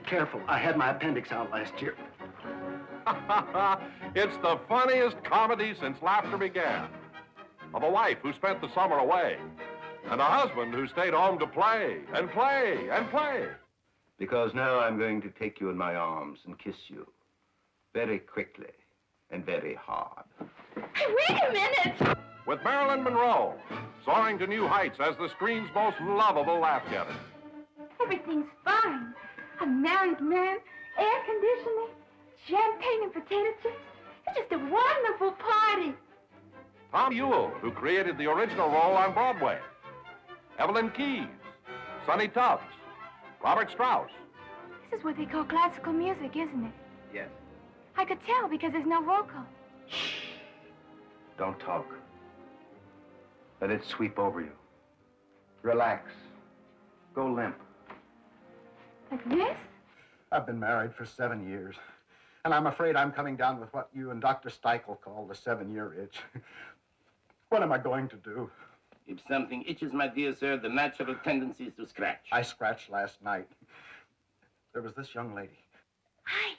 Careful, I had my appendix out last year. It's the funniest comedy since laughter began. Of a wife who spent the summer away, and a husband who stayed home to play and play and play. Because now I'm going to take you in my arms and kiss you. Very quickly and very hard. Wait a minute! With Marilyn Monroe, soaring to new heights as the screen's most lovable laugh getter. Everything's fine. A married man, air conditioning, champagne and potato chips. It's just a wonderful party. Tom Ewell, who created the original role on Broadway. Evelyn Keyes, Sonny Tubbs, Robert Strauss. This is what they call classical music, isn't it? Yes. I could tell because there's no vocal. Shh. Don't talk. Let it sweep over you. Relax. Go limp. Like this? I've been married for 7 years, and I'm afraid I'm coming down with what you and Dr. Steichel call the 7-year itch. What am I going to do? If something itches, my dear sir, the natural tendency is to scratch. I scratched last night. There was this young lady. Hi.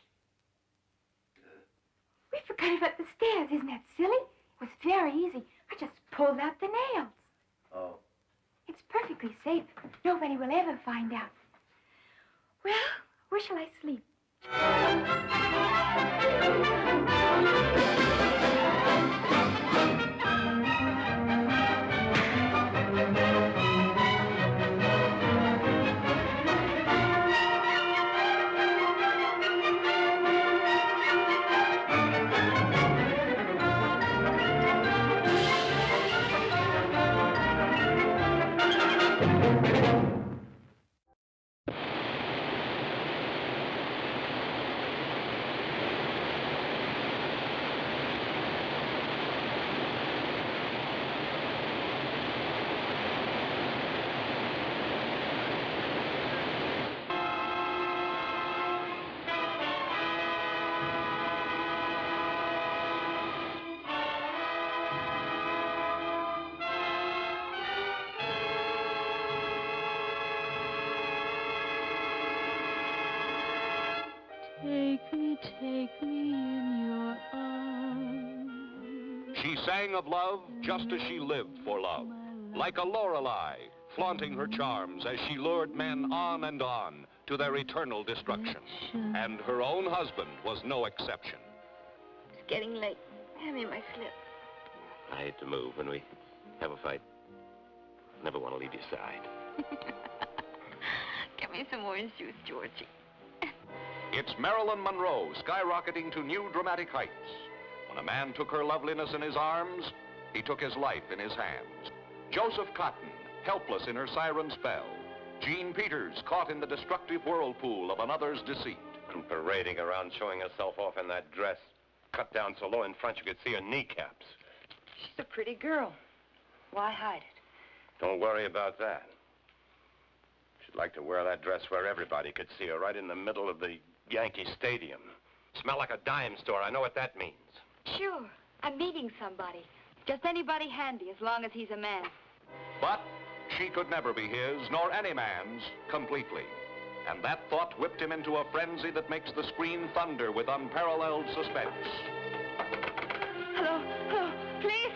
We forgot about the stairs. Isn't that silly? It was very easy. I just pulled out the nails. Oh. It's perfectly safe. Nobody will ever find out. Well, where shall I sleep? Take me in your arms. She sang of love just as she lived for love, like a Lorelei, flaunting her charms as she lured men on and on to their eternal destruction. And her own husband was no exception. It's getting late. Hand me my slip. I hate to move when we have a fight. Never want to leave your side. Get me some orange juice, Georgie. It's Marilyn Monroe skyrocketing to new dramatic heights. When a man took her loveliness in his arms, he took his life in his hands. Joseph Cotton, helpless in her siren spell. Jean Peters, caught in the destructive whirlpool of another's deceit. And parading around showing herself off in that dress, cut down so low in front you could see her kneecaps. She's a pretty girl. Why hide it? Don't worry about that. She'd like to wear that dress where everybody could see her, right in the middle of the Yankee Stadium. Smell like a dime store. I know what that means. Sure. I'm meeting somebody. Just anybody handy, as long as he's a man. But she could never be his, nor any man's, completely. And that thought whipped him into a frenzy that makes the screen thunder with unparalleled suspense. Hello, please?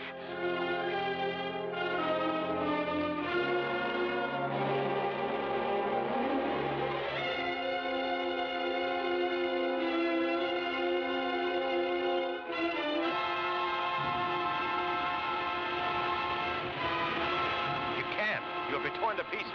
You'll be torn to pieces.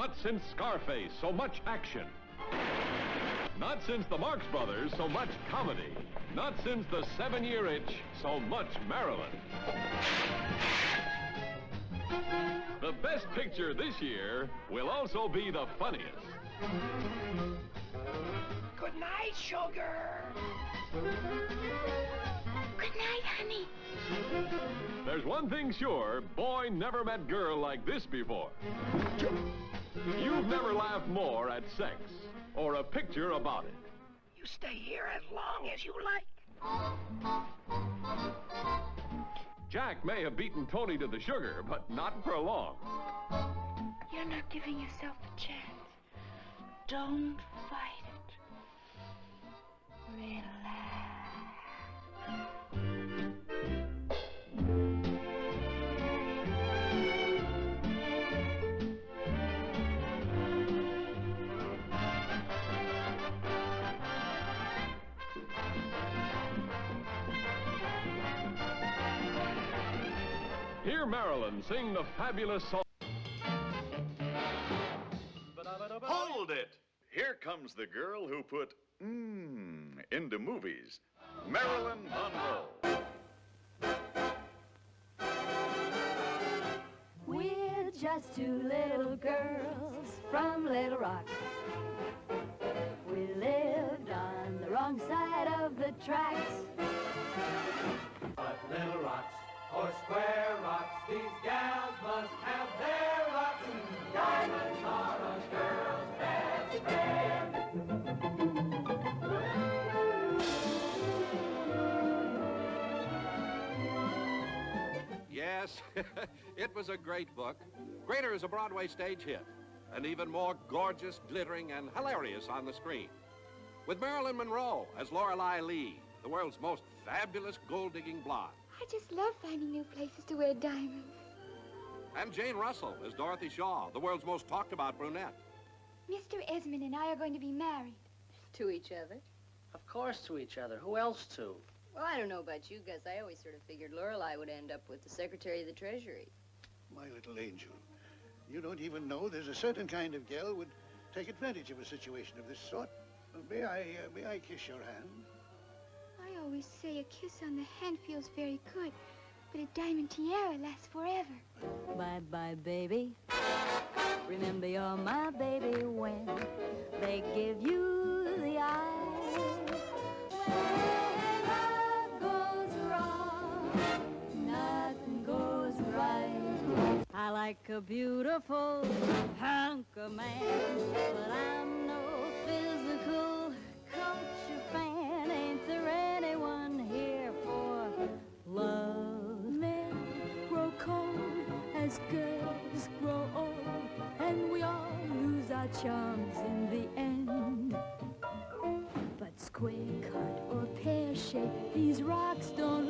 Not since Scarface, so much action. Not since the Marx Brothers, so much comedy. Not since the 7-Year Itch, so much Marilyn. The best picture this year will also be the funniest. Good night, sugar. Good night, honey. There's one thing sure, boy never met girl like this before. You've never laughed more at sex, or a picture about it. You stay here as long as you like. Jack may have beaten Tony to the sugar, but not for long. You're not giving yourself a chance. Don't fight it. Relax. Hear Marilyn sing the fabulous song. Hold it! Here comes the girl who put into movies. Marilyn Monroe. We're just two little girls from Little Rock. We lived on the wrong side of the tracks. But little rocks or square rocks, these gals must have their rocks. Diamonds are a girl's best friend. Yes, it was a great book. Greater as a Broadway stage hit, and even more gorgeous, glittering, and hilarious on the screen. With Marilyn Monroe as Lorelei Lee, the world's most fabulous gold-digging blonde. I just love finding new places to wear diamonds. And Jane Russell as Dorothy Shaw, the world's most talked-about brunette. Mr. Esmond and I are going to be married. To each other? Of course to each other. Who else to? Well, I don't know about you guys. I always sort of figured Lorelei would end up with the Secretary of the Treasury. My little angel, you don't even know there's a certain kind of gal would take advantage of a situation of this sort. May I kiss your hand? I always say a kiss on the hand feels very good, but a diamond tiara lasts forever. Bye-bye, baby. Remember you're my baby when they give you the eye. When love goes wrong, nothing goes right. I like a beautiful hunk of man, but I'm no physical culture fan. Ain't there anyone here for love? Men grow cold as girls grow old, and we all lose our charms in the end. But square cut or pear shape, these rocks don't